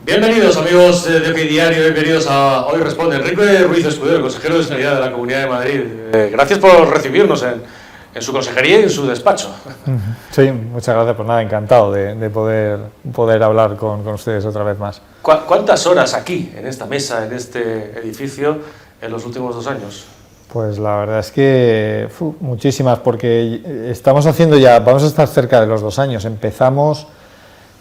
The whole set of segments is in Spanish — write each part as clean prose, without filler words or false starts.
Bienvenidos amigos de OK Diario, bienvenidos a Hoy Responde. Enrique Ruiz Escudero, consejero de Sanidad de la Comunidad de Madrid. Gracias por recibirnos en su consejería y en su despacho. Sí, muchas gracias. Pues nada, encantado de poder hablar con ustedes otra vez más. ¿Cuántas horas aquí, en esta mesa, en este edificio, en los últimos 2 años? Pues la verdad es que muchísimas, porque estamos haciendo ya, vamos a estar cerca de los 2 años. Empezamos,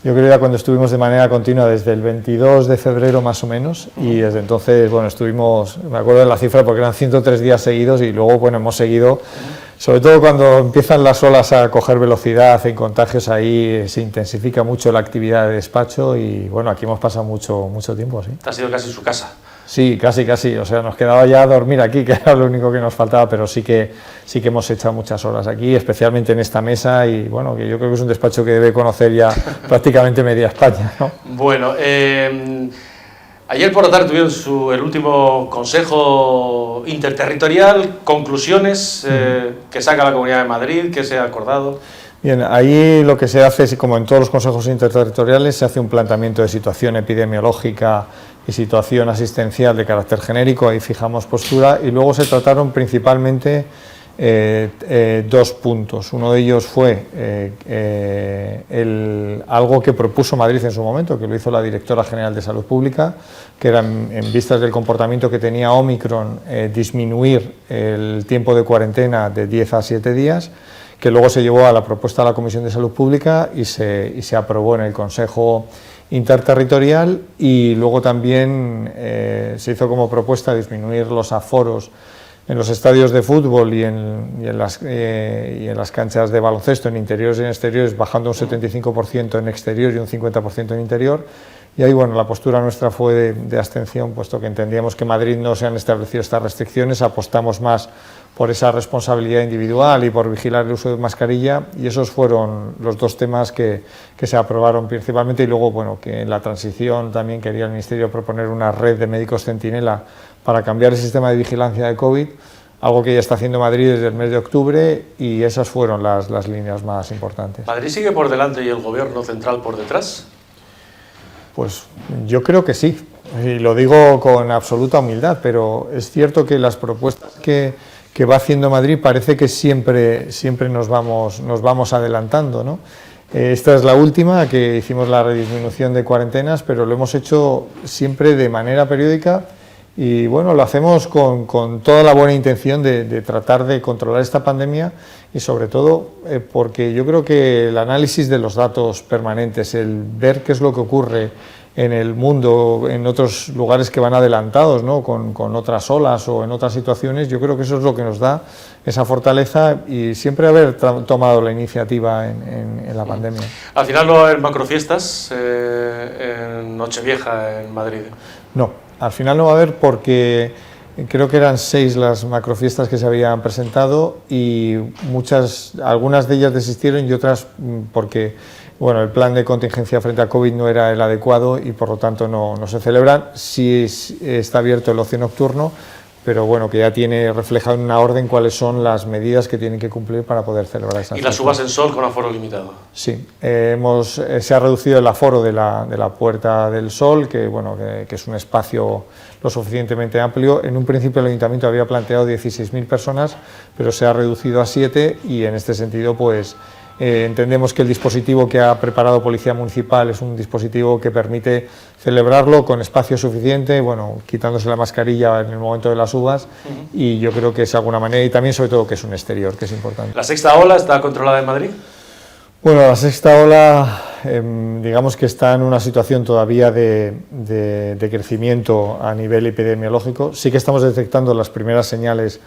yo creo, ya cuando estuvimos de manera continua desde el 22 de febrero más o menos, y desde entonces, bueno, estuvimos, me acuerdo de la cifra porque eran 103 días seguidos, y luego, bueno, hemos seguido, sobre todo cuando empiezan las olas a coger velocidad en contagios, ahí se intensifica mucho la actividad de despacho, y bueno, aquí hemos pasado mucho tiempo, sí. Ha sido casi su casa. Sí, casi, o sea, nos quedaba ya dormir aquí, que era lo único que nos faltaba, pero sí que hemos echado muchas horas aquí, especialmente en esta mesa, y bueno, que yo creo que es un despacho que debe conocer ya prácticamente media España, ¿no? Bueno, ayer por la tarde tuvieron el último Consejo Interterritorial, conclusiones que saca la Comunidad de Madrid, que se ha acordado. Bien, ahí lo que se hace, como en todos los consejos interterritoriales, se hace un planteamiento de situación epidemiológica y situación asistencial de carácter genérico, ahí fijamos postura, y luego se trataron principalmente 2 puntos. Uno de ellos fue algo que propuso Madrid en su momento, que lo hizo la Directora General de Salud Pública, que era, en vistas del comportamiento que tenía Omicron, disminuir el tiempo de cuarentena de 10 a 7 días, que luego se llevó a la propuesta de la Comisión de Salud Pública y se aprobó en el Consejo Interterritorial, y luego también se hizo como propuesta disminuir los aforos en los estadios de fútbol y en las canchas de baloncesto, en interiores y en exteriores, bajando un 75% en exterior y un 50% en interior. Y ahí, bueno, la postura nuestra fue de abstención, puesto que entendíamos que en Madrid no se han establecido estas restricciones, apostamos más por esa responsabilidad individual y por vigilar el uso de mascarilla, y esos fueron los 2 temas que se aprobaron principalmente. Y luego, bueno, que en la transición también quería el Ministerio proponer una red de médicos centinela para cambiar el sistema de vigilancia de COVID, algo que ya está haciendo Madrid desde el mes de octubre, y esas fueron las líneas más importantes. ¿Madrid sigue por delante y el Gobierno central por detrás? Pues yo creo que sí, y lo digo con absoluta humildad, pero es cierto que las propuestas que va haciendo Madrid parece que siempre nos vamos adelantando, ¿no? Esta es la última, que hicimos la redisminución de cuarentenas, pero lo hemos hecho siempre de manera periódica, y bueno, lo hacemos con toda la buena intención de tratar de controlar esta pandemia, y sobre todo porque yo creo que el análisis de los datos permanentes, el ver qué es lo que ocurre en el mundo, en otros lugares que van adelantados, ¿no?, con otras olas o en otras situaciones, yo creo que eso es lo que nos da esa fortaleza, y siempre haber tomado la iniciativa en la pandemia. Al final no va a haber macrofiestas en Nochevieja en Madrid. No, al final no va a haber, porque creo que eran 6 las macrofiestas que se habían presentado, y algunas de ellas desistieron, y otras porque, bueno, el plan de contingencia frente a COVID no era el adecuado, y por lo tanto no se celebran. Sí está abierto el ocio nocturno, pero bueno, que ya tiene reflejado en una orden cuáles son las medidas que tienen que cumplir para poder celebrar esas. ¿Y las uvas en Sol con aforo limitado? Sí, se ha reducido el aforo de la Puerta del Sol, que bueno, que es un espacio lo suficientemente amplio. En un principio el Ayuntamiento había planteado 16.000 personas, pero se ha reducido a 7, y en este sentido, pues entendemos que el dispositivo que ha preparado Policía Municipal es un dispositivo que permite celebrarlo con espacio suficiente, bueno, quitándose la mascarilla en el momento de las uvas, y yo creo que es de alguna manera, y también sobre todo que es un exterior, que es importante. ¿La sexta ola está controlada en Madrid? Bueno, la sexta ola, digamos que está en una situación todavía de crecimiento a nivel epidemiológico. Sí que estamos detectando las primeras señales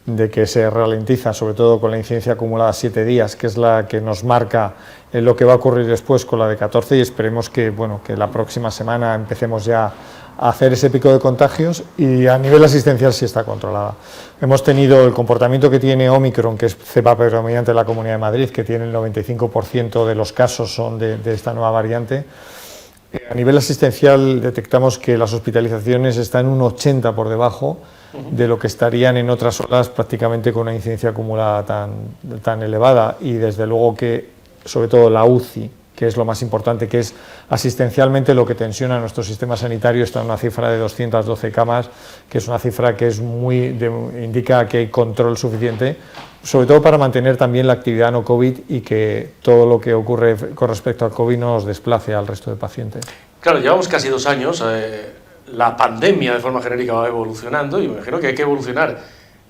de que se ralentiza, sobre todo con la incidencia acumulada a 7 días, que es la que nos marca lo que va a ocurrir después con la de 14, y esperemos que, bueno, que la próxima semana empecemos ya a hacer ese pico de contagios, y a nivel asistencial sí está controlada. Hemos tenido el comportamiento que tiene Omicron, que es cepa predominante en la Comunidad de Madrid, que tiene el 95% de los casos son de esta nueva variante. A nivel asistencial detectamos que las hospitalizaciones están un 80 por debajo de lo que estarían en otras olas, prácticamente con una incidencia acumulada tan elevada, y desde luego que sobre todo la UCI, que es lo más importante, que es asistencialmente lo que tensiona nuestro sistema sanitario, está en una cifra de 212 camas, que es una cifra que es indica que hay control suficiente, sobre todo para mantener también la actividad no COVID y que todo lo que ocurre con respecto al COVID no nos desplace al resto de pacientes. Claro, llevamos casi 2 años, la pandemia de forma genérica va evolucionando y me imagino que hay que evolucionar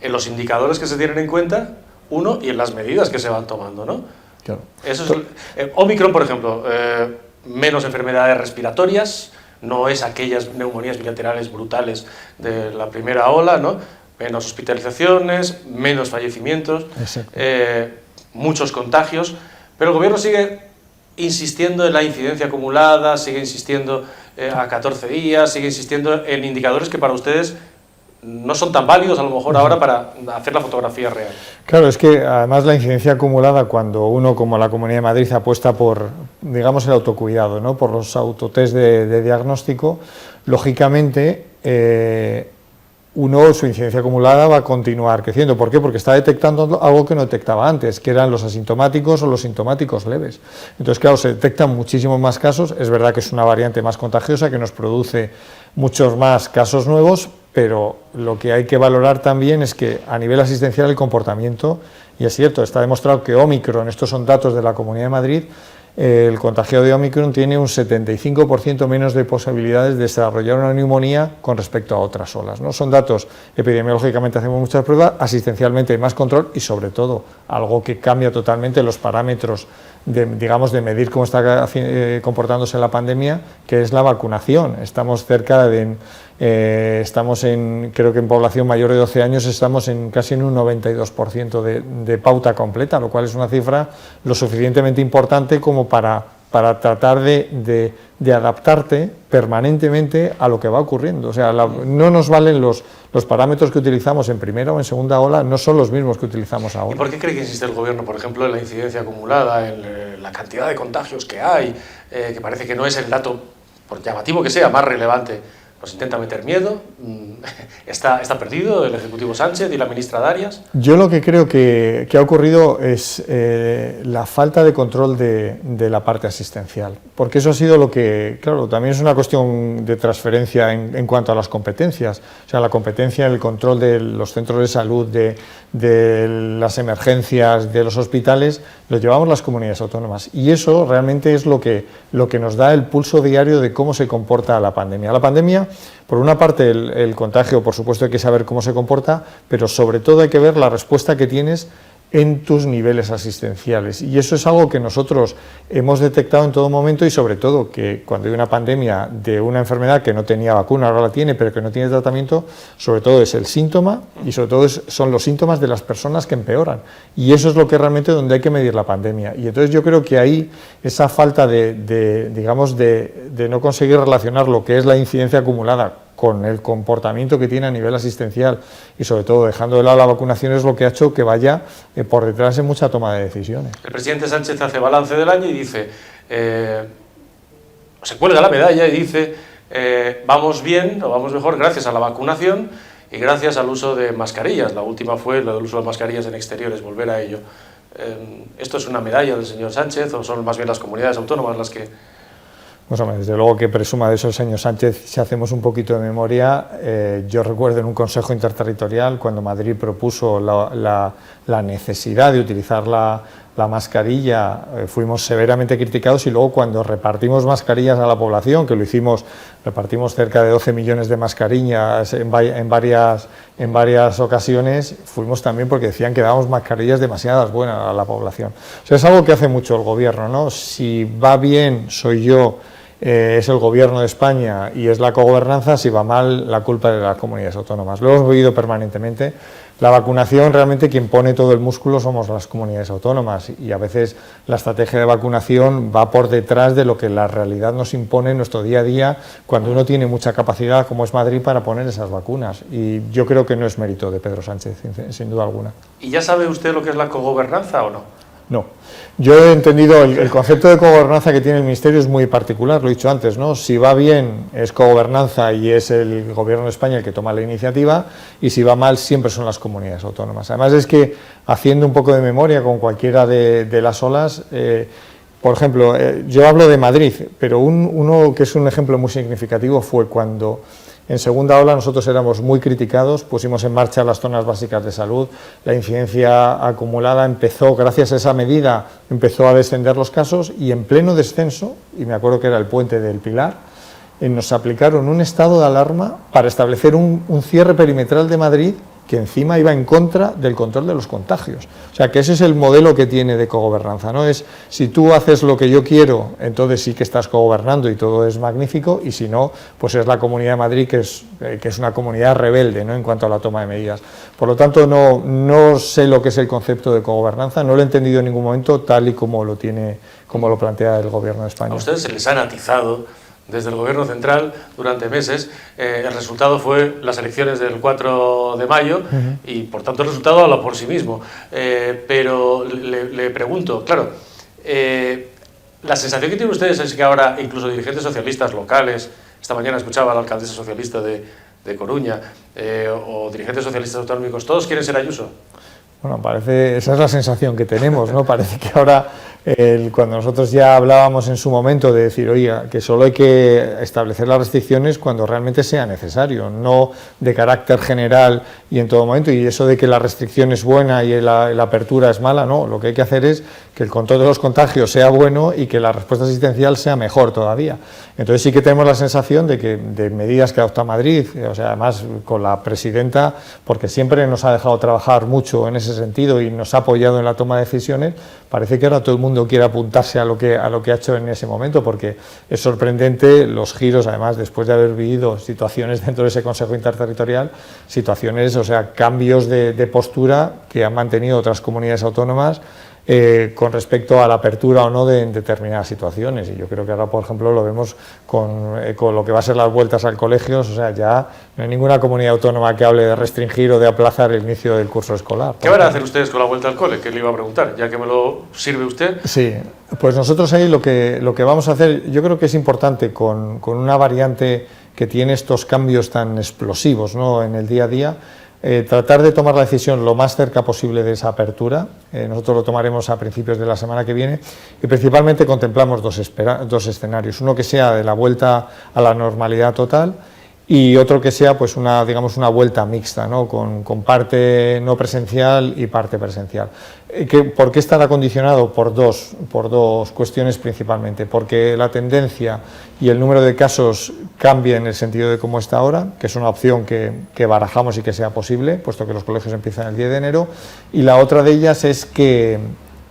en los indicadores que se tienen en cuenta, uno, y en las medidas que se van tomando, ¿no? Claro. Eso es, Omicron, por ejemplo, menos enfermedades respiratorias, no es aquellas neumonías bilaterales brutales de la primera ola, ¿no? Menos hospitalizaciones, menos fallecimientos, muchos contagios, pero el gobierno sigue insistiendo en la incidencia acumulada, sigue insistiendo a 14 días, sigue insistiendo en indicadores que para ustedes no son tan válidos a lo mejor ahora para hacer la fotografía real. Claro, es que además la incidencia acumulada, cuando uno como la Comunidad de Madrid apuesta por, digamos, el autocuidado, ¿no?, por los autotest de diagnóstico, lógicamente su incidencia acumulada va a continuar creciendo. ¿Por qué? Porque está detectando algo que no detectaba antes, que eran los asintomáticos o los sintomáticos leves. Entonces, claro, se detectan muchísimos más casos. Es verdad que es una variante más contagiosa, que nos produce muchos más casos nuevos, pero lo que hay que valorar también es que a nivel asistencial el comportamiento, y es cierto, está demostrado que Omicron, estos son datos de la Comunidad de Madrid, el contagio de Omicron tiene un 75% menos de posibilidades de desarrollar una neumonía con respecto a otras olas, ¿no? Son datos, epidemiológicamente hacemos muchas pruebas, asistencialmente hay más control y sobre todo algo que cambia totalmente los parámetros de medir cómo está comportándose la pandemia, que es la vacunación. Estamos cerca de, creo que en población mayor de 12 años estamos casi en un 92% de pauta completa, lo cual es una cifra lo suficientemente importante como para tratar de adaptarte permanentemente a lo que va ocurriendo. O sea, no nos valen los parámetros que utilizamos en primera o en segunda ola, no son los mismos que utilizamos ahora. ¿Y por qué cree que insiste el gobierno, por ejemplo, en la incidencia acumulada, en la cantidad de contagios que hay, que parece que no es el dato, por llamativo que sea, más relevante? ¿Nos intenta meter miedo? ¿Está perdido el Ejecutivo Sánchez y la ministra Darias? Yo lo que creo que ha ocurrido es la falta de control de la parte asistencial, porque eso ha sido lo que, claro, también es una cuestión de transferencia en cuanto a las competencias, o sea, la competencia en el control de los centros de salud, de las emergencias, de los hospitales, lo llevamos las comunidades autónomas, y eso realmente es lo que nos da el pulso diario de cómo se comporta la pandemia. La pandemia, por una parte, el contagio, por supuesto, hay que saber cómo se comporta, pero sobre todo hay que ver la respuesta que tienes en tus niveles asistenciales. Y eso es algo que nosotros hemos detectado en todo momento y sobre todo que cuando hay una pandemia de una enfermedad que no tenía vacuna, ahora la tiene, pero que no tiene tratamiento, sobre todo es el síntoma y sobre todo son los síntomas de las personas que empeoran. Y eso es lo que realmente donde hay que medir la pandemia. Y entonces yo creo que ahí esa falta de no conseguir relacionar lo que es la incidencia acumulada con el comportamiento que tiene a nivel asistencial y sobre todo dejando de lado la vacunación es lo que ha hecho que vaya por detrás en mucha toma de decisiones. El presidente Sánchez hace balance del año y dice, se cuelga la medalla y dice, vamos bien o vamos mejor gracias a la vacunación y gracias al uso de mascarillas. La última fue lo del uso de mascarillas en exteriores, volver a ello. ¿Esto es una medalla del señor Sánchez o son más bien las comunidades autónomas las que...? Pues hombre, desde luego que presuma de eso el señor Sánchez. Si hacemos un poquito de memoria, yo recuerdo en un consejo interterritorial cuando Madrid propuso la necesidad de utilizar la mascarilla, fuimos severamente criticados y luego cuando repartimos mascarillas a la población, que lo hicimos, repartimos cerca de 12 millones de mascarillas en varias ocasiones, fuimos también porque decían que dábamos mascarillas demasiadas buenas a la población. O sea, es algo que hace mucho el gobierno, ¿no? Si va bien, soy yo, es el gobierno de España y es la cogobernanza, si va mal, la culpa es de las comunidades autónomas. Lo hemos vivido permanentemente. La vacunación, realmente quien pone todo el músculo somos las comunidades autónomas y a veces la estrategia de vacunación va por detrás de lo que la realidad nos impone en nuestro día a día cuando uno tiene mucha capacidad, como es Madrid, para poner esas vacunas. Y yo creo que no es mérito de Pedro Sánchez, sin duda alguna. ¿Y ya sabe usted lo que es la cogobernanza o no? No. Yo he entendido el concepto de cogobernanza que tiene el Ministerio es muy particular, lo he dicho antes, ¿no? Si va bien es cogobernanza y es el Gobierno de España el que toma la iniciativa y si va mal siempre son las comunidades autónomas. Además es que haciendo un poco de memoria con cualquiera de las olas, Por ejemplo, yo hablo de Madrid, pero uno que es un ejemplo muy significativo fue cuando en segunda ola nosotros éramos muy criticados, pusimos en marcha las zonas básicas de salud, la incidencia acumulada empezó, gracias a esa medida, empezó a descender los casos y en pleno descenso, y me acuerdo que era el puente del Pilar, nos aplicaron un estado de alarma para establecer un cierre perimetral de Madrid que encima iba en contra del control de los contagios. O sea, que ese es el modelo que tiene de cogobernanza, ¿no? Es, si tú haces lo que yo quiero, entonces sí que estás cogobernando y todo es magnífico, y si no, pues es la Comunidad de Madrid que es una comunidad rebelde, ¿no?, en cuanto a la toma de medidas. Por lo tanto, no sé lo que es el concepto de cogobernanza, no lo he entendido en ningún momento tal y como lo plantea el Gobierno de España. A ustedes se les han atizado desde el Gobierno central durante meses. El resultado fue las elecciones del 4 de mayo y, por tanto, el resultado habla por sí mismo. Pero le pregunto, claro, la sensación que tienen ustedes es que ahora incluso dirigentes socialistas locales, esta mañana escuchaba a la alcaldesa socialista de Coruña, o dirigentes socialistas autonómicos, todos quieren ser Ayuso. Bueno, esa es la sensación que tenemos, ¿no? Parece que ahora, cuando nosotros ya hablábamos en su momento de decir, oiga, que solo hay que establecer las restricciones cuando realmente sea necesario, no de carácter general y en todo momento, y eso de que la restricción es buena y la apertura es mala, no, lo que hay que hacer es que el control de los contagios sea bueno y que la respuesta asistencial sea mejor todavía. Entonces sí que tenemos la sensación de que de medidas que adopta Madrid, o sea, además con la presidenta, porque siempre nos ha dejado trabajar mucho en ese sentido y nos ha apoyado en la toma de decisiones, parece que ahora todo el mundo quiere apuntarse a lo que ha hecho en ese momento, porque es sorprendente los giros, además, después de haber vivido situaciones dentro de ese Consejo Interterritorial, situaciones, o sea, cambios de postura que han mantenido otras comunidades autónomas con respecto a la apertura o no de determinadas situaciones, y yo creo que ahora, por ejemplo, lo vemos con lo que va a ser las vueltas al colegio. O sea, ya no hay ninguna comunidad autónoma que hable de restringir o de aplazar el inicio del curso escolar. ¿Qué van a hacer ustedes con la vuelta al cole? Que le iba a preguntar, ya que me lo sirve usted. Sí, pues nosotros ahí lo que vamos a hacer, yo creo que es importante con una variante que tiene estos cambios tan explosivos, ¿no?, en el día a día, tratar de tomar la decisión lo más cerca posible de esa apertura. Nosotros lo tomaremos a principios de la semana que viene y principalmente contemplamos dos escenarios, uno que sea de la vuelta a la normalidad total y otro que sea, pues, digamos, una vuelta mixta, ¿no?, con parte no presencial y parte presencial. ¿Por qué estará condicionado? Por dos cuestiones principalmente, porque la tendencia y el número de casos cambia en el sentido de cómo está ahora, que es una opción que barajamos y que sea posible, puesto que los colegios empiezan el 10 de enero, y la otra de ellas es que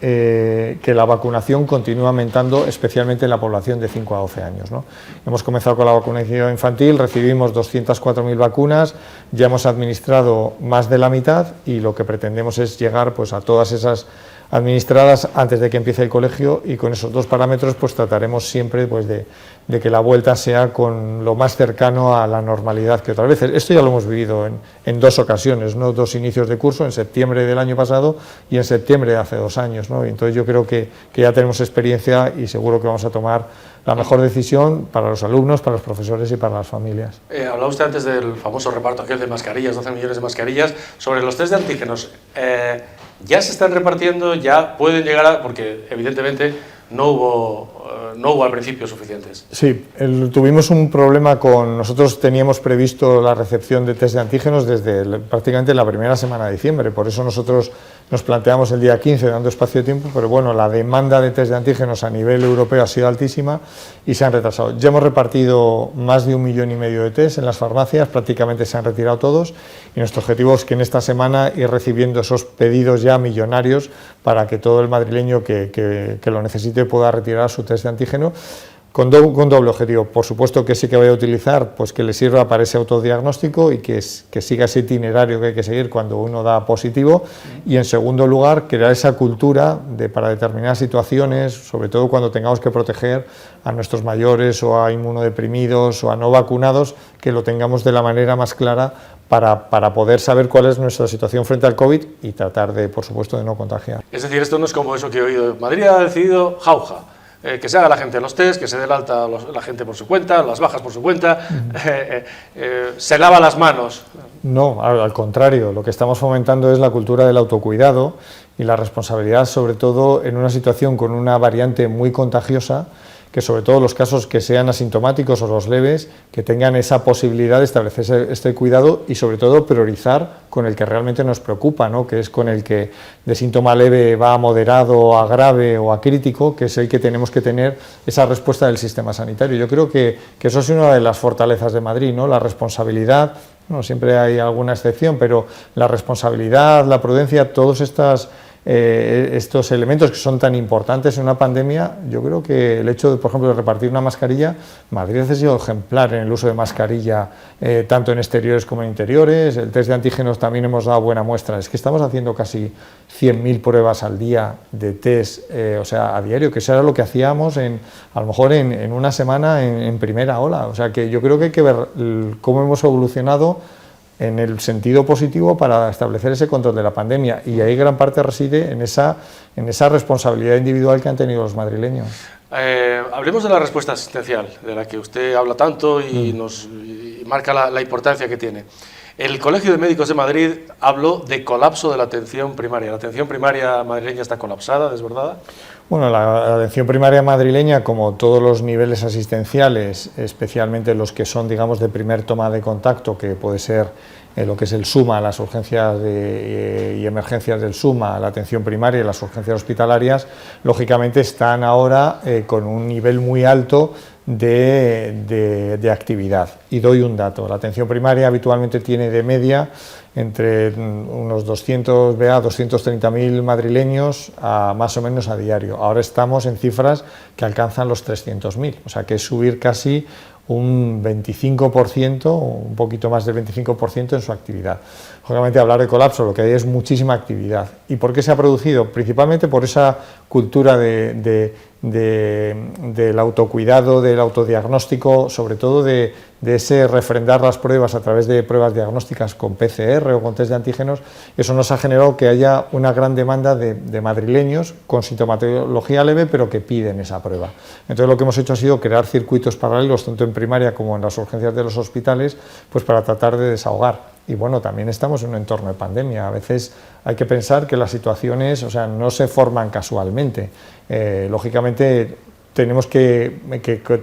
la vacunación continúa aumentando, especialmente en la población de 5 a 12 años, ¿no? Hemos comenzado con la vacunación infantil, recibimos 204.000 vacunas, ya hemos administrado más de la mitad y lo que pretendemos es llegar, pues, a todas esas administradas antes de que empiece el colegio, y con esos dos parámetros, pues, trataremos siempre, pues, de que la vuelta sea con lo más cercano a la normalidad que otras veces. Esto ya lo hemos vivido en dos ocasiones, ¿no?, dos inicios de curso, en septiembre del año pasado y en septiembre de hace 2 años, ¿no? Y entonces yo creo que ya tenemos experiencia y seguro que vamos a tomar la mejor decisión para los alumnos, para los profesores y para las familias. Hablaba usted antes del famoso reparto aquel de mascarillas, 12 millones de mascarillas. Sobre los test de antígenos, ¿ya se están repartiendo? ¿Ya pueden llegar a...? Porque evidentemente no hubo al principio suficientes. Sí, tuvimos un problema nosotros teníamos previsto la recepción de test de antígenos desde prácticamente la primera semana de diciembre, por eso nosotros nos planteamos el día 15 dando espacio de tiempo, pero bueno, la demanda de test de antígenos a nivel europeo ha sido altísima y se han retrasado. Ya hemos repartido más de 1,5 millones de test en las farmacias, prácticamente se han retirado todos, y nuestro objetivo es que en esta semana ir recibiendo esos pedidos ya millonarios para que todo el madrileño que lo necesite pueda retirar su test de antígeno, con doble objetivo. Por supuesto que sí que voy a utilizar, pues, que le sirva para ese autodiagnóstico y que siga ese itinerario que hay que seguir cuando uno da positivo, y en segundo lugar crear esa cultura para determinadas situaciones, sobre todo cuando tengamos que proteger a nuestros mayores o a inmunodeprimidos o a no vacunados, que lo tengamos de la manera más clara para poder saber cuál es nuestra situación frente al COVID y tratar de, por supuesto, de no contagiar. Es decir, esto no es como eso que he oído. Madrid ha decidido jauja. que se haga la gente los test, que se dé el alta la gente por su cuenta, las bajas por su cuenta, se lava las manos. No, al contrario, lo que estamos fomentando es la cultura del autocuidado y la responsabilidad, sobre todo en una situación con una variante muy contagiosa, que sobre todo los casos que sean asintomáticos o los leves, que tengan esa posibilidad de establecer este cuidado y sobre todo priorizar con el que realmente nos preocupa, ¿no? Que es con el que de síntoma leve va a moderado, a grave o a crítico, que es el que tenemos que tener esa respuesta del sistema sanitario. Yo creo que eso es una de las fortalezas de Madrid, ¿no? La responsabilidad, bueno, siempre hay alguna excepción, pero la responsabilidad, la prudencia, todos estos elementos que son tan importantes en una pandemia. Yo creo que el hecho de, por ejemplo, de repartir una mascarilla, Madrid ha sido ejemplar en el uso de mascarilla, tanto en exteriores como en interiores. El test de antígenos también hemos dado buena muestra. Es que estamos haciendo casi 100.000 pruebas al día de test, o sea, a diario, que eso era lo que hacíamos a lo mejor en una semana en primera ola. O sea, que yo creo que hay que ver cómo hemos evolucionado en el sentido positivo para establecer ese control de la pandemia, y ahí gran parte reside en esa responsabilidad individual que han tenido los madrileños. Hablemos de la respuesta asistencial, de la que usted habla tanto y nos marca la importancia que tiene. El Colegio de Médicos de Madrid habló de colapso de la atención primaria. ¿La atención primaria madrileña está colapsada, desbordada? Bueno, la atención primaria madrileña, como todos los niveles asistenciales, especialmente los que son, digamos, de primer toma de contacto, que puede ser lo que es el SUMA, las urgencias y emergencias del SUMA, la atención primaria y las urgencias hospitalarias, lógicamente están ahora con un nivel muy alto de actividad. Y doy un dato: la atención primaria habitualmente tiene de media entre unos 230.000 madrileños más o menos a diario. Ahora estamos en cifras que alcanzan los 300.000, o sea que es subir casi un 25%, un poquito más del 25% en su actividad. Obviamente, hablar de colapso, lo que hay es muchísima actividad. ¿Y por qué se ha producido? Principalmente por esa cultura del autocuidado, del autodiagnóstico, sobre todo de ese refrendar las pruebas a través de pruebas diagnósticas con PCR o con test de antígenos. Eso nos ha generado que haya una gran demanda de madrileños con sintomatología leve, pero que piden esa prueba. Entonces, lo que hemos hecho ha sido crear circuitos paralelos, tanto en primaria como en las urgencias de los hospitales, pues para tratar de desahogar. Y bueno, también estamos en un entorno de pandemia. A veces hay que pensar que las situaciones, o sea, no se forman casualmente. Lógicamente, tenemos que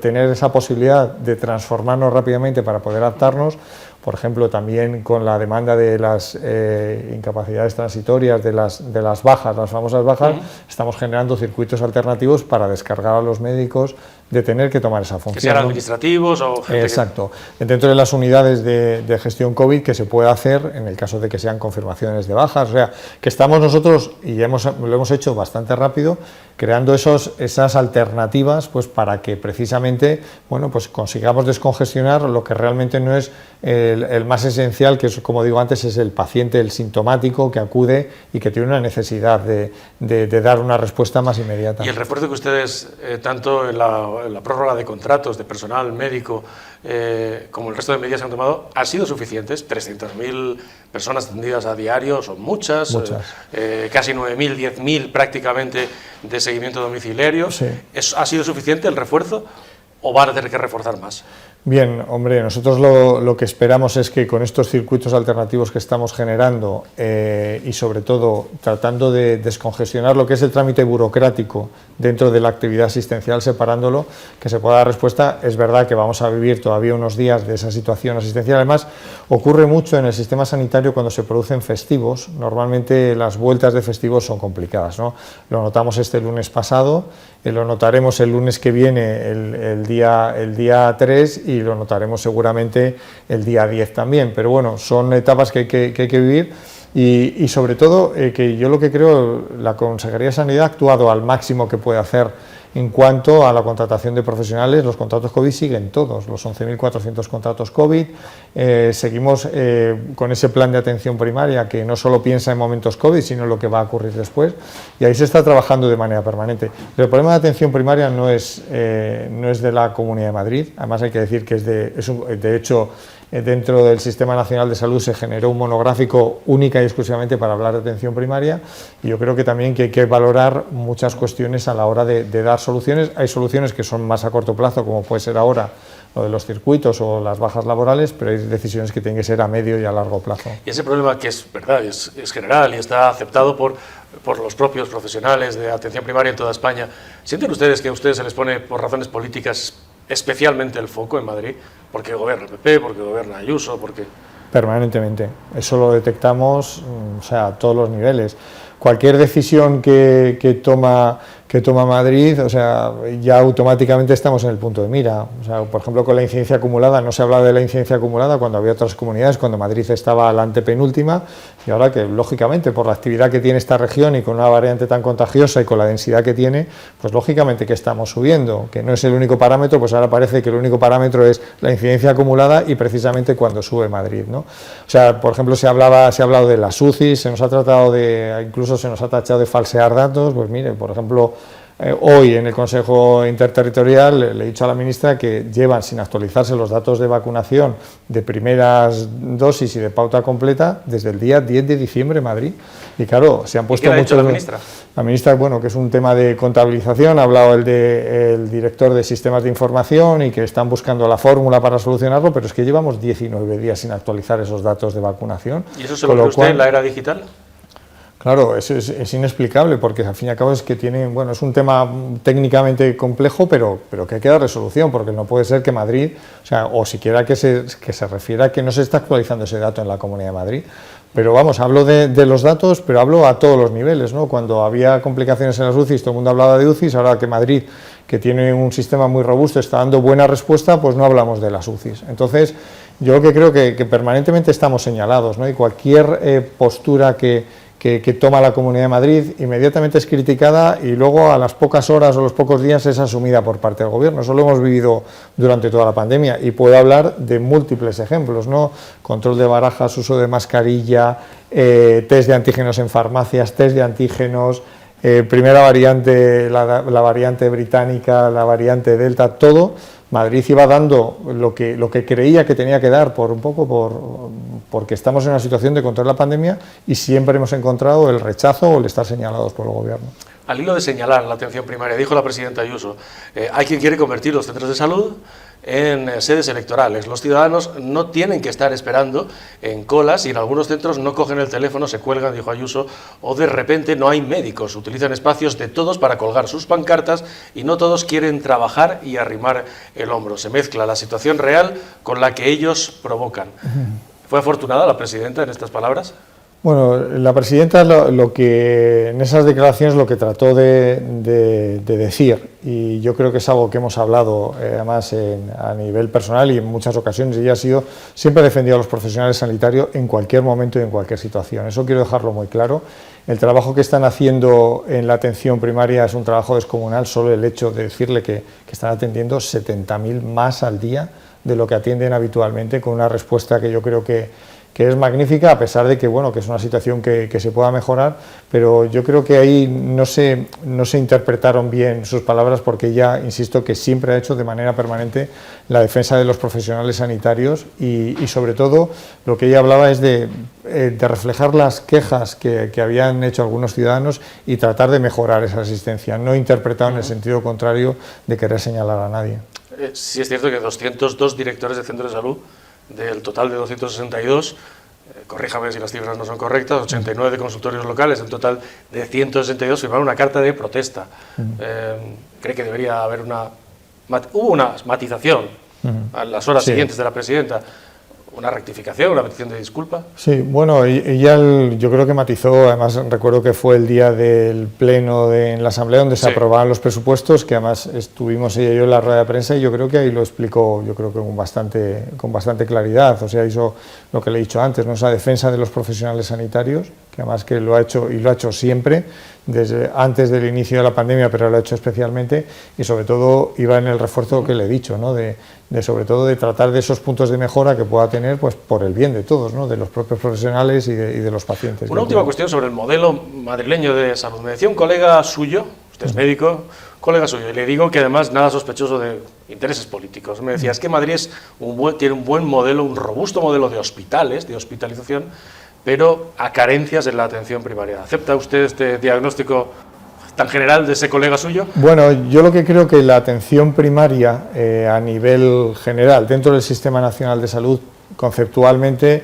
tener esa posibilidad de transformarnos rápidamente para poder adaptarnos. Por ejemplo, también con la demanda de las incapacidades transitorias, de las bajas, las famosas bajas, estamos generando circuitos alternativos para descargar a los médicos de tener que tomar esa función. Que sean administrativos o gente. Exacto. Dentro de las unidades de gestión COVID, que se puede hacer en el caso de que sean confirmaciones de bajas. O sea, que estamos nosotros, y lo hemos hecho bastante rápido, creando esas alternativas, pues para que precisamente, bueno, pues consigamos descongestionar lo que realmente no es el más esencial, que es, como digo antes, es el paciente, el sintomático que acude y que tiene una necesidad de dar una respuesta más inmediata. Y el refuerzo que ustedes, tanto en la prórroga de contratos de personal médico como el resto de medidas que han tomado, han sido suficientes. 300.000 personas atendidas a diario son muchas. Casi 9.000, 10.000 prácticamente de seguimiento domiciliario. Sí. ¿Ha sido suficiente el refuerzo o van a tener que reforzar más? Bien, hombre, nosotros lo que esperamos es que con estos circuitos alternativos que estamos generando y sobre todo tratando de descongestionar lo que es el trámite burocrático dentro de la actividad asistencial, separándolo, que se pueda dar respuesta. Es verdad que vamos a vivir todavía unos días de esa situación asistencial. Además, ocurre mucho en el sistema sanitario cuando se producen festivos. Normalmente las vueltas de festivos son complicadas, ¿no? Lo notamos este lunes pasado, lo notaremos el lunes que viene, el día 3, y lo notaremos seguramente el día 10 también. Pero bueno, son etapas que hay que vivir. Y sobre todo, que yo lo que creo, la Consejería de Sanidad ha actuado al máximo que puede hacer en cuanto a la contratación de profesionales. Los contratos COVID siguen todos, los 11.400 contratos COVID. Seguimos con ese plan de atención primaria que no solo piensa en momentos COVID, sino en lo que va a ocurrir después, y ahí se está trabajando de manera permanente. Pero el problema de atención primaria no es de la Comunidad de Madrid. Además, hay que decir que de hecho, dentro del Sistema Nacional de Salud se generó un monográfico única y exclusivamente para hablar de atención primaria, y yo creo que también que hay que valorar muchas cuestiones a la hora de dar soluciones. Hay soluciones que son más a corto plazo, como puede ser ahora lo de los circuitos o las bajas laborales, pero hay decisiones que tienen que ser a medio y a largo plazo. Y ese problema, que es verdad, es general y está aceptado por los propios profesionales de atención primaria en toda España, ¿sienten ustedes que a ustedes se les pone por razones políticas especialmente el foco en Madrid? Porque gobierna el PP, porque gobierna Ayuso, porque... Permanentemente, eso lo detectamos, o sea, a todos los niveles. Cualquier decisión que toma Madrid, o sea, ya automáticamente estamos en el punto de mira. O sea, por ejemplo, con la incidencia acumulada, no se hablaba de la incidencia acumulada cuando había otras comunidades, cuando Madrid estaba a la antepenúltima, y ahora que, lógicamente, por la actividad que tiene esta región y con una variante tan contagiosa y con la densidad que tiene, pues lógicamente que estamos subiendo, que no es el único parámetro, pues ahora parece que el único parámetro es la incidencia acumulada y precisamente cuando sube Madrid, ¿no? O sea, por ejemplo, se ha hablado de las UCI, se nos ha tratado de, incluso se nos ha tachado de falsear datos. Pues mire, por ejemplo, hoy en el Consejo Interterritorial le he dicho a la ministra que llevan sin actualizarse los datos de vacunación de primeras dosis y de pauta completa desde el día 10 de diciembre en Madrid. Y claro, se han puesto ¿Qué le ha dicho la ministra? La ministra, bueno, que es un tema de contabilización, ha hablado el director de sistemas de información y que están buscando la fórmula para solucionarlo, pero es que llevamos 19 días sin actualizar esos datos de vacunación. ¿Y eso se lo cree usted en la era digital? Claro, es inexplicable, porque al fin y al cabo es que bueno, es un tema técnicamente complejo, pero que hay que dar resolución, porque no puede ser que Madrid, o siquiera que se refiera a que no se está actualizando ese dato en la Comunidad de Madrid. Pero vamos, hablo de los datos, pero hablo a todos los niveles, ¿no? Cuando había complicaciones en las UCIs, todo el mundo hablaba de UCIs, ahora que Madrid, que tiene un sistema muy robusto, está dando buena respuesta, pues no hablamos de las UCIs. Entonces, yo lo que creo que permanentemente estamos señalados, ¿no? Y cualquier postura que toma la Comunidad de Madrid inmediatamente es criticada y luego a las pocas horas o los pocos días es asumida por parte del Gobierno. Eso lo hemos vivido durante toda la pandemia y puedo hablar de múltiples ejemplos, ¿no? Control de barajas, uso de mascarilla, test de antígenos en farmacias, test de antígenos, primera variante, la variante británica, la variante Delta, todo. Madrid iba dando lo que creía que tenía que dar porque estamos en una situación de control de la pandemia y siempre hemos encontrado el rechazo o el estar señalados por el Gobierno. Al hilo de señalar la atención primaria, dijo la presidenta Ayuso, hay quien quiere convertir los centros de salud en sedes electorales. Los ciudadanos no tienen que estar esperando en colas y en algunos centros no cogen el teléfono, se cuelgan, dijo Ayuso, o de repente no hay médicos. Utilizan espacios de todos para colgar sus pancartas y no todos quieren trabajar y arrimar el hombro. Se mezcla la situación real con la que ellos provocan. ¿Fue afortunada la presidenta en estas palabras? Bueno, la presidenta lo que en esas declaraciones lo que trató de decir, y yo creo que es algo que hemos hablado además a nivel personal y en muchas ocasiones, ella siempre ha defendido a los profesionales sanitarios en cualquier momento y en cualquier situación. Eso quiero dejarlo muy claro. El trabajo que están haciendo en la atención primaria es un trabajo descomunal. Solo el hecho de decirle que están atendiendo 70.000 más al día de lo que atienden habitualmente, con una respuesta que yo creo que es magnífica, a pesar de que, bueno, que es una situación que se pueda mejorar, pero yo creo que ahí no se interpretaron bien sus palabras, porque ella, insisto, que siempre ha hecho de manera permanente la defensa de los profesionales sanitarios y sobre todo lo que ella hablaba es de reflejar las quejas que habían hecho algunos ciudadanos y tratar de mejorar esa asistencia, no interpretado en el sentido contrario de querer señalar a nadie. Sí es cierto que 202 directores de centros de salud, del total de 262, corríjame si las cifras no son correctas, 89 de consultorios locales, en total de 162, firmaron una carta de protesta. ¿Cree que debería haber hubo una matización a las horas siguientes de la presidenta? ¿Una rectificación, una petición de disculpa? Sí, bueno, ella yo creo que matizó, además recuerdo que fue el día del pleno en la Asamblea donde se aprobaban los presupuestos, que además estuvimos ella y yo en la rueda de prensa y yo creo que ahí lo explicó, yo creo que con bastante claridad, o sea, hizo lo que le he dicho antes, ¿no? Esa defensa de los profesionales sanitarios, que además que lo ha hecho y lo ha hecho siempre, desde antes del inicio de la pandemia, pero lo ha hecho especialmente, y sobre todo iba en el refuerzo que le he dicho, ¿no? Sobre todo de tratar de esos puntos de mejora que pueda tener, pues por el bien de todos, ¿no? De los propios profesionales y de los pacientes. Una última cuestión sobre el modelo madrileño de salud. Me decía un colega suyo, usted es médico, colega suyo, y le digo que además nada sospechoso de intereses políticos. Me decía, es que Madrid tiene un buen modelo, un robusto modelo de hospitales, de hospitalización, pero a carencias en la atención primaria. ¿Acepta usted este diagnóstico tan general de ese colega suyo? Bueno, yo lo que creo que la atención primaria a nivel general, dentro del Sistema Nacional de Salud, conceptualmente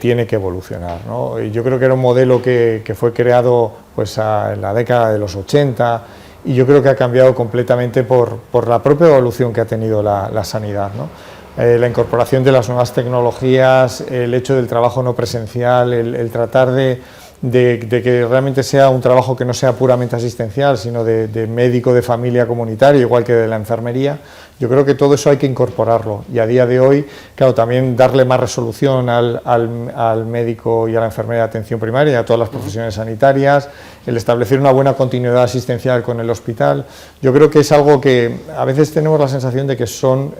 tiene que evolucionar, ¿no? Yo creo que era un modelo que fue creado pues, en la década de los 80 y yo creo que ha cambiado completamente por la propia evolución que ha tenido la sanidad, ¿no? La incorporación de las nuevas tecnologías, el hecho del trabajo no presencial, el tratar de que realmente sea un trabajo que no sea puramente asistencial, sino de médico de familia comunitario, igual que de la enfermería. Yo creo que todo eso hay que incorporarlo y a día de hoy, claro, también darle más resolución al médico y a la enfermera de atención primaria y a todas las profesiones sanitarias, el establecer una buena continuidad asistencial con el hospital. Yo creo que es algo que a veces tenemos la sensación de que son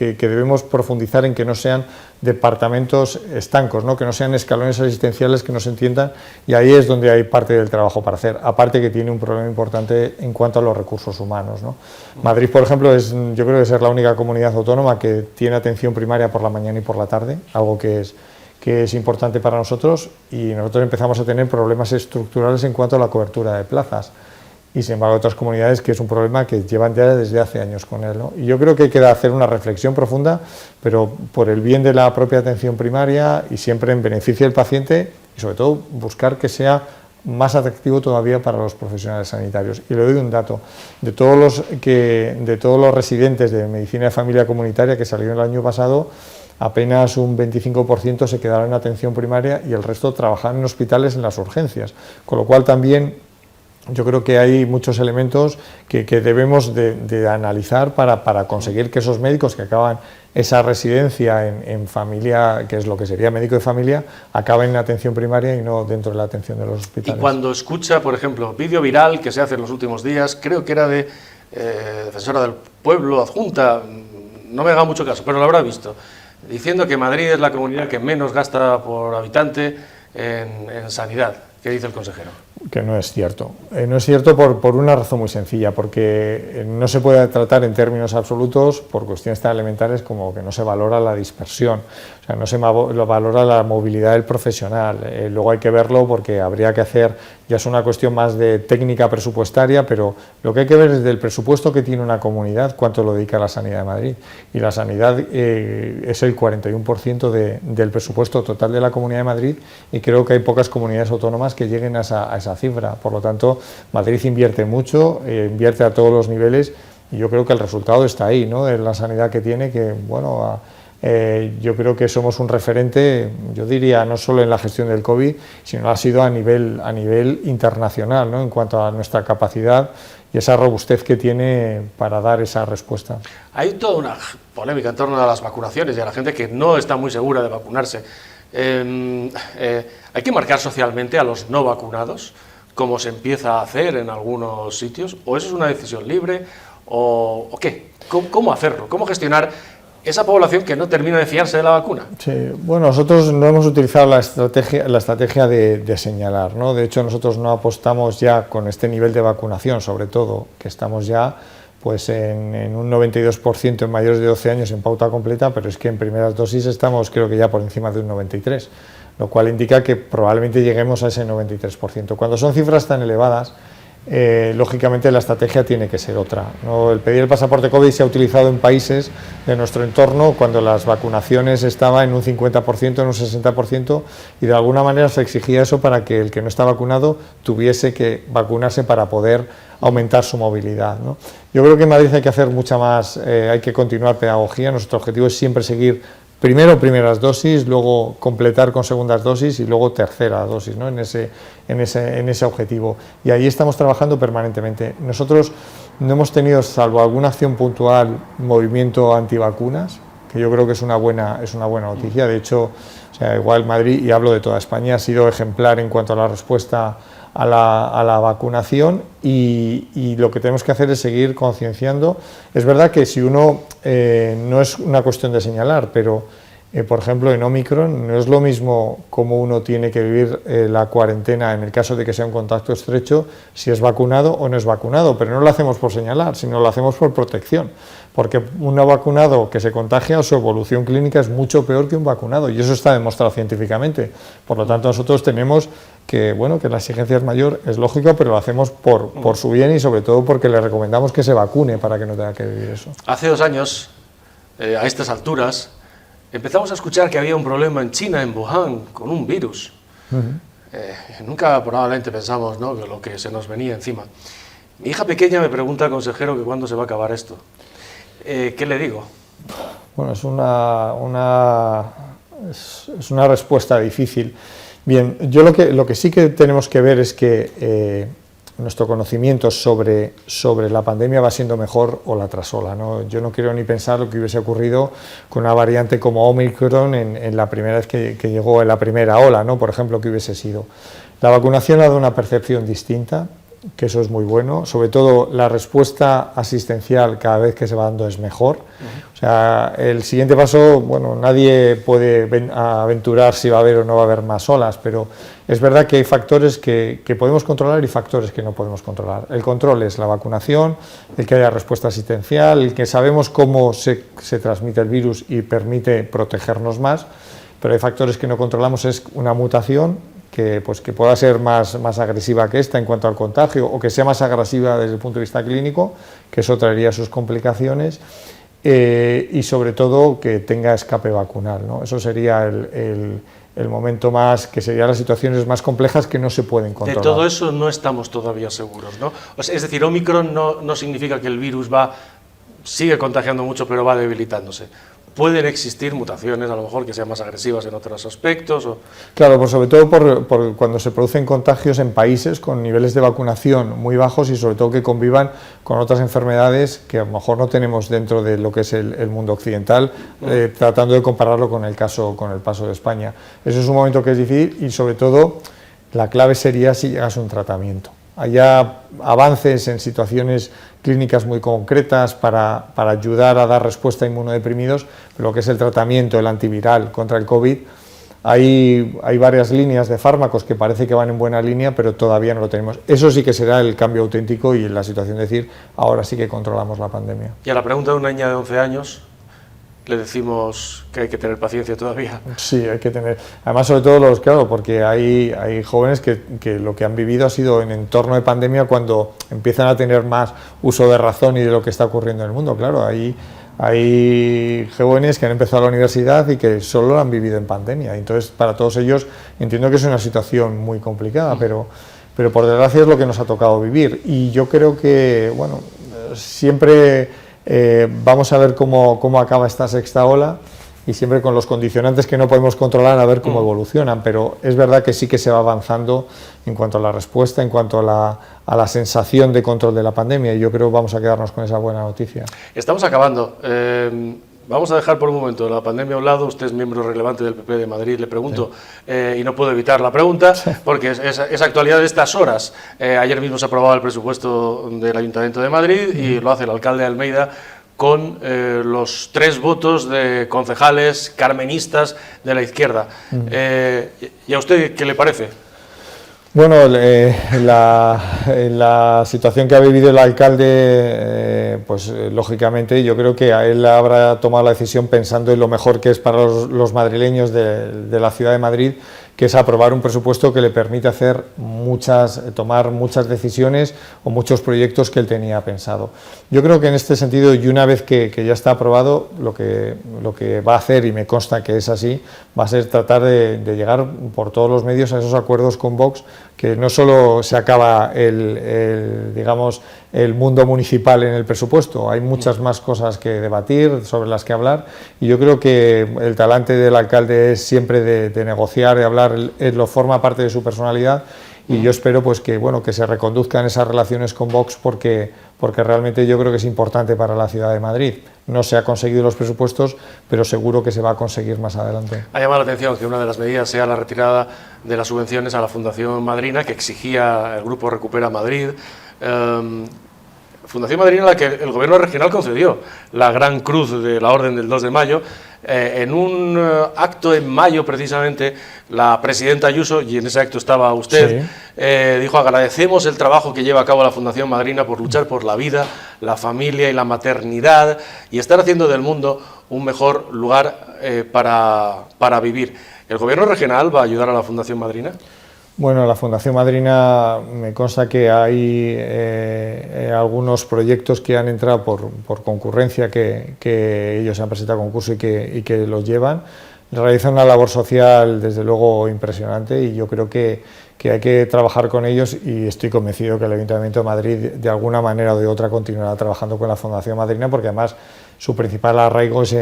que debemos profundizar en que no sean departamentos estancos, ¿no? Que no sean escalones asistenciales que no se entiendan, y ahí es donde hay parte del trabajo para hacer, aparte que tiene un problema importante en cuanto a los recursos humanos, ¿no? Madrid, por ejemplo, yo creo que es la única comunidad autónoma que tiene atención primaria por la mañana y por la tarde, algo que es importante para nosotros, y nosotros empezamos a tener problemas estructurales en cuanto a la cobertura de plazas. Y sin embargo otras comunidades que es un problema que llevan ya desde hace años con él, ¿no? Y yo creo que hay que hacer una reflexión profunda, pero por el bien de la propia atención primaria y siempre en beneficio del paciente, y sobre todo buscar que sea más atractivo todavía para los profesionales sanitarios. Y le doy un dato, de todos los residentes de medicina de familia comunitaria que salieron el año pasado, apenas un 25% se quedaron en atención primaria y el resto trabajaban en hospitales en las urgencias, con lo cual también yo creo que hay muchos elementos que debemos de analizar para conseguir que esos médicos que acaban esa residencia en familia, que es lo que sería médico de familia, acaben en atención primaria y no dentro de la atención de los hospitales. Y cuando escucha, por ejemplo, vídeo viral que se hace en los últimos días, creo que era de defensora del pueblo, adjunta, no me haga mucho caso, pero lo habrá visto, diciendo que Madrid es la comunidad que menos gasta por habitante en sanidad. ¿Qué dice el consejero? Que no es cierto. No es cierto por una razón muy sencilla, porque no se puede tratar en términos absolutos por cuestiones tan elementares como que no se valora la dispersión, o sea, no se valora la movilidad del profesional. Luego hay que verlo porque habría que hacer, ya es una cuestión más de técnica presupuestaria, pero lo que hay que ver es del presupuesto que tiene una comunidad, cuánto lo dedica a la sanidad de Madrid. Y la sanidad es el 41% del presupuesto total de la Comunidad de Madrid, y creo que hay pocas comunidades autónomas que lleguen a esa cifra. Por lo tanto, Madrid invierte mucho, invierte a todos los niveles, y yo creo que el resultado está ahí, ¿no? En la sanidad que tiene, que bueno, yo creo que somos un referente, yo diría, no solo en la gestión del COVID, sino ha sido a nivel internacional, ¿no? En cuanto a nuestra capacidad y esa robustez que tiene para dar esa respuesta. Hay toda una polémica en torno a las vacunaciones y a la gente que no está muy segura de vacunarse. ¿Hay que marcar socialmente a los no vacunados, como se empieza a hacer en algunos sitios? ¿O eso es una decisión libre? ¿O qué? ¿Cómo hacerlo? ¿Cómo gestionar esa población que no termina de fiarse de la vacuna? Sí, bueno, nosotros no hemos utilizado la estrategia de señalar, ¿no? De hecho, nosotros no apostamos ya con este nivel de vacunación, sobre todo, que estamos ya pues en un 92% en mayores de 12 años en pauta completa, pero es que en primeras dosis estamos, creo que ya por encima de un 93%, lo cual indica que probablemente lleguemos a ese 93%. Cuando son cifras tan elevadas, lógicamente la estrategia tiene que ser otra, ¿no? El pedir el pasaporte COVID se ha utilizado en países de nuestro entorno cuando las vacunaciones estaban en un 50%, en un 60%, y de alguna manera se exigía eso para que el que no está vacunado tuviese que vacunarse para poder aumentar su movilidad, ¿no? Yo creo que en Madrid hay que hacer mucha más, hay que continuar pedagogía. Nuestro objetivo es siempre seguir primero primeras dosis, luego completar con segundas dosis y luego tercera dosis, ¿no? en ese objetivo. Y ahí estamos trabajando permanentemente. Nosotros no hemos tenido, salvo alguna acción puntual, movimiento antivacunas, que yo creo que es una buena noticia. De hecho, o sea, igual Madrid, y hablo de toda España, ha sido ejemplar en cuanto a la respuesta a la vacunación, y lo que tenemos que hacer es seguir concienciando. Es verdad que si uno, no es una cuestión de señalar, pero por ejemplo, en Omicron no es lo mismo cómo uno tiene que vivir la cuarentena en el caso de que sea un contacto estrecho, si es vacunado o no es vacunado, pero no lo hacemos por señalar, sino lo hacemos por protección, porque un no vacunado que se contagia, su evolución clínica es mucho peor que un vacunado, y eso está demostrado científicamente. Por lo tanto, nosotros tenemos que, bueno, que la exigencia es mayor, es lógico, pero lo hacemos por su bien y sobre todo porque le recomendamos que se vacune para que no tenga que vivir eso. Hace 2 años, a estas alturas, empezamos a escuchar que había un problema en China, en Wuhan, con un virus. Nunca probablemente pensamos, ¿no?, que lo que se nos venía encima. Mi hija pequeña me pregunta al consejero que cuándo se va a acabar esto. ¿Qué le digo? Bueno, es una respuesta difícil. Bien, yo lo que sí que tenemos que ver es que nuestro conocimiento sobre la pandemia va siendo mejor ola tras ola, ¿no? Yo no quiero ni pensar lo que hubiese ocurrido con una variante como Omicron en la primera vez que llegó en la primera ola, ¿no? Por ejemplo, que hubiese sido. La vacunación ha dado una percepción distinta, que eso es muy bueno, sobre todo la respuesta asistencial cada vez que se va dando es mejor. O sea, el siguiente paso, bueno, nadie puede aventurar si va a haber o no va a haber más olas, pero es verdad que hay factores que podemos controlar y factores que no podemos controlar. El control es la vacunación, el que haya respuesta asistencial, el que sabemos cómo se transmite el virus y permite protegernos más, pero hay factores que no controlamos, es una mutación que pueda ser más agresiva que esta en cuanto al contagio, o que sea más agresiva desde el punto de vista clínico, que eso traería sus complicaciones, y sobre todo que tenga escape vacunal, ¿no? Eso sería el momento más, que serían las situaciones más complejas que no se pueden controlar. De todo eso no estamos todavía seguros, ¿no? O sea, es decir, Omicron no significa que el virus sigue contagiando mucho, pero va debilitándose. Pueden existir mutaciones, a lo mejor, que sean más agresivas en otros aspectos. Claro, pues sobre todo por cuando se producen contagios en países con niveles de vacunación muy bajos y sobre todo que convivan con otras enfermedades que a lo mejor no tenemos dentro de lo que es el mundo occidental, tratando de compararlo con el paso de España. Eso es un momento que es difícil y sobre todo la clave sería si llegase un tratamiento. Haya avances en situaciones clínicas muy concretas para ayudar a dar respuesta a inmunodeprimidos, pero lo que es el tratamiento, el antiviral contra el COVID, hay varias líneas de fármacos que parece que van en buena línea, pero todavía no lo tenemos. Eso sí que será el cambio auténtico y la situación de decir, ahora sí que controlamos la pandemia. Y a la pregunta de una niña de 11 años, le decimos que hay que tener paciencia todavía. Sí, hay que tener. Además, sobre todo claro, porque hay jóvenes que lo que han vivido ha sido en entorno de pandemia cuando empiezan a tener más uso de razón y de lo que está ocurriendo en el mundo. Claro, hay jóvenes que han empezado la universidad y que solo lo han vivido en pandemia. Entonces, para todos ellos, entiendo que es una situación muy complicada, pero por desgracia es lo que nos ha tocado vivir. Y yo creo que, bueno, siempre vamos a ver cómo acaba esta sexta ola y siempre con los condicionantes que no podemos controlar a ver cómo evolucionan, pero es verdad que sí que se va avanzando en cuanto a la respuesta, en cuanto a la sensación de control de la pandemia, y yo creo que vamos a quedarnos con esa buena noticia. Estamos acabando. Vamos a dejar por un momento la pandemia a un lado. Usted es miembro relevante del PP de Madrid. Le pregunto, y no puedo evitar la pregunta, porque es actualidad de estas horas. Ayer mismo se aprobaba el presupuesto del Ayuntamiento de Madrid y lo hace el alcalde de Almeida con los 3 votos de concejales carmenistas de la izquierda. ¿Y a usted qué le parece? Bueno, la situación que ha vivido el alcalde, pues lógicamente yo creo que él habrá tomado la decisión pensando en lo mejor que es para los madrileños de la ciudad de Madrid, que es aprobar un presupuesto que le permite tomar muchas decisiones o muchos proyectos que él tenía pensado. Yo creo que en este sentido, y una vez que ya está aprobado, lo que va a hacer, y me consta que es así, va a ser tratar de llegar por todos los medios a esos acuerdos con Vox, que no solo se acaba digamos, el mundo municipal en el presupuesto, hay muchas más cosas que debatir, sobre las que hablar, y yo creo que el talante del alcalde es siempre de negociar, de hablar, lo forma parte de su personalidad, y yo espero pues que se reconduzcan esas relaciones con Vox porque realmente yo creo que es importante para la ciudad de Madrid. No se ha conseguido los presupuestos, pero seguro que se va a conseguir más adelante. Ha llamado la atención que una de las medidas sea la retirada de las subvenciones a la Fundación Madrina, que exigía el grupo Recupera Madrid. Fundación Madrina a la que el gobierno regional concedió la Gran Cruz de la Orden del 2 de mayo. En un acto en mayo, precisamente, la presidenta Ayuso, y en ese acto estaba usted, sí, dijo: agradecemos el trabajo que lleva a cabo la Fundación Madrina por luchar por la vida, la familia y la maternidad, y estar haciendo del mundo un mejor lugar para vivir. ¿El gobierno regional va a ayudar a la Fundación Madrina? Bueno, la Fundación Madrina, me consta que hay algunos proyectos que han entrado por concurrencia, que ellos han presentado concurso y que los llevan. Realizan una labor social, desde luego, impresionante, y yo creo que hay que trabajar con ellos, y estoy convencido que el Ayuntamiento de Madrid, de alguna manera o de otra, continuará trabajando con la Fundación Madrina, porque además su principal arraigo es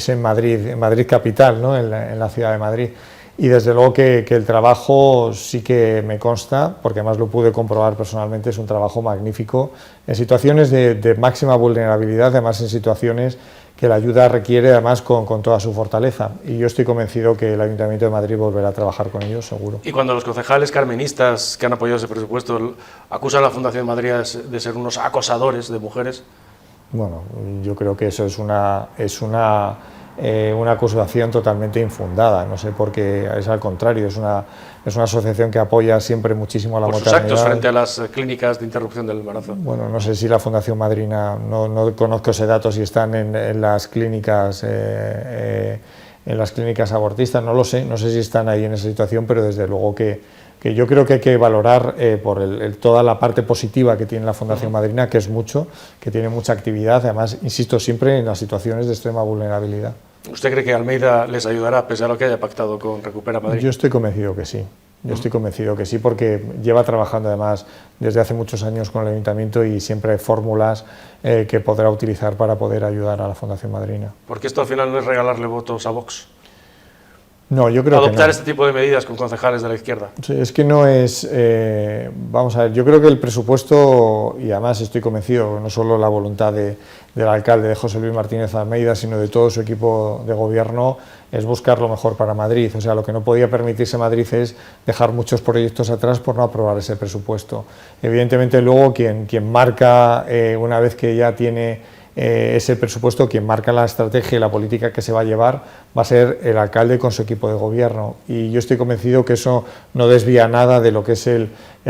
en Madrid capital, ¿no? en la ciudad de Madrid. Y desde luego que el trabajo sí que me consta, porque además lo pude comprobar personalmente, es un trabajo magnífico en situaciones de máxima vulnerabilidad, además en situaciones que la ayuda requiere, además con toda su fortaleza. Y yo estoy convencido que el Ayuntamiento de Madrid volverá a trabajar con ellos, seguro. Y cuando los concejales carmenistas que han apoyado ese presupuesto acusan a la Fundación Madrid de ser unos acosadores de mujeres. Bueno, yo creo que eso es una acusación totalmente infundada. No sé por qué, es al contrario, es una asociación que apoya siempre muchísimo a la maternidad. Por sus actos frente a las clínicas de interrupción del embarazo. Bueno, no sé si la Fundación Madrina, no conozco ese dato, si están en las clínicas abortistas, no lo sé, no sé si están ahí en esa situación, pero desde luego que yo creo que hay que valorar por toda la parte positiva que tiene la Fundación Madrina, que es mucho, que tiene mucha actividad, además, insisto, siempre en las situaciones de extrema vulnerabilidad. ¿Usted cree que Almeida les ayudará, pese a lo que haya pactado con Recupera Madrid? Yo estoy convencido que sí. Yo estoy convencido que sí, porque lleva trabajando además desde hace muchos años con el Ayuntamiento, y siempre hay fórmulas que podrá utilizar para poder ayudar a la Fundación Madrina. Porque esto al final no es regalarle votos a Vox. No, yo creo adoptar que no. Este tipo de medidas con concejales de la izquierda. Sí, es que no es... vamos a ver, yo creo que el presupuesto, y además estoy convencido, no solo la voluntad del alcalde, de José Luis Martínez Almeida, sino de todo su equipo de gobierno, es buscar lo mejor para Madrid. O sea, lo que no podía permitirse Madrid es dejar muchos proyectos atrás por no aprobar ese presupuesto. Evidentemente, luego quien marca, una vez que ya tiene ese presupuesto, quien marca la estrategia y la política que se va a llevar, va a ser el alcalde con su equipo de gobierno, y yo estoy convencido que eso no desvía nada de lo que es el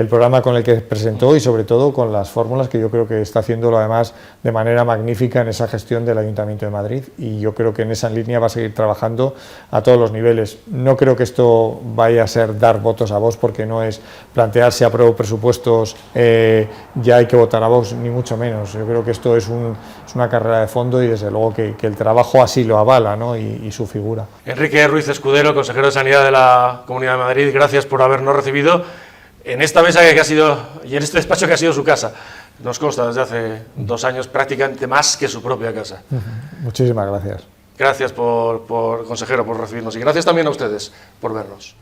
programa con el que presentó, y sobre todo con las fórmulas que yo creo que está haciéndolo además de manera magnífica en esa gestión del Ayuntamiento de Madrid, y yo creo que en esa línea va a seguir trabajando a todos los niveles. No creo que esto vaya a ser dar votos a Vox, porque no es plantearse apruebo presupuestos, ya hay que votar a Vox, ni mucho menos. Yo creo que esto es una carrera de fondo, y desde luego que el trabajo así lo avala, ¿no? y su figura. Enrique Ruiz Escudero, consejero de Sanidad de la Comunidad de Madrid, gracias por habernos recibido en esta mesa que ha sido, y en este despacho que ha sido su casa. Nos consta desde hace 2 años, prácticamente más que su propia casa. Muchísimas gracias. Gracias, consejero, por recibirnos, y gracias también a ustedes por vernos.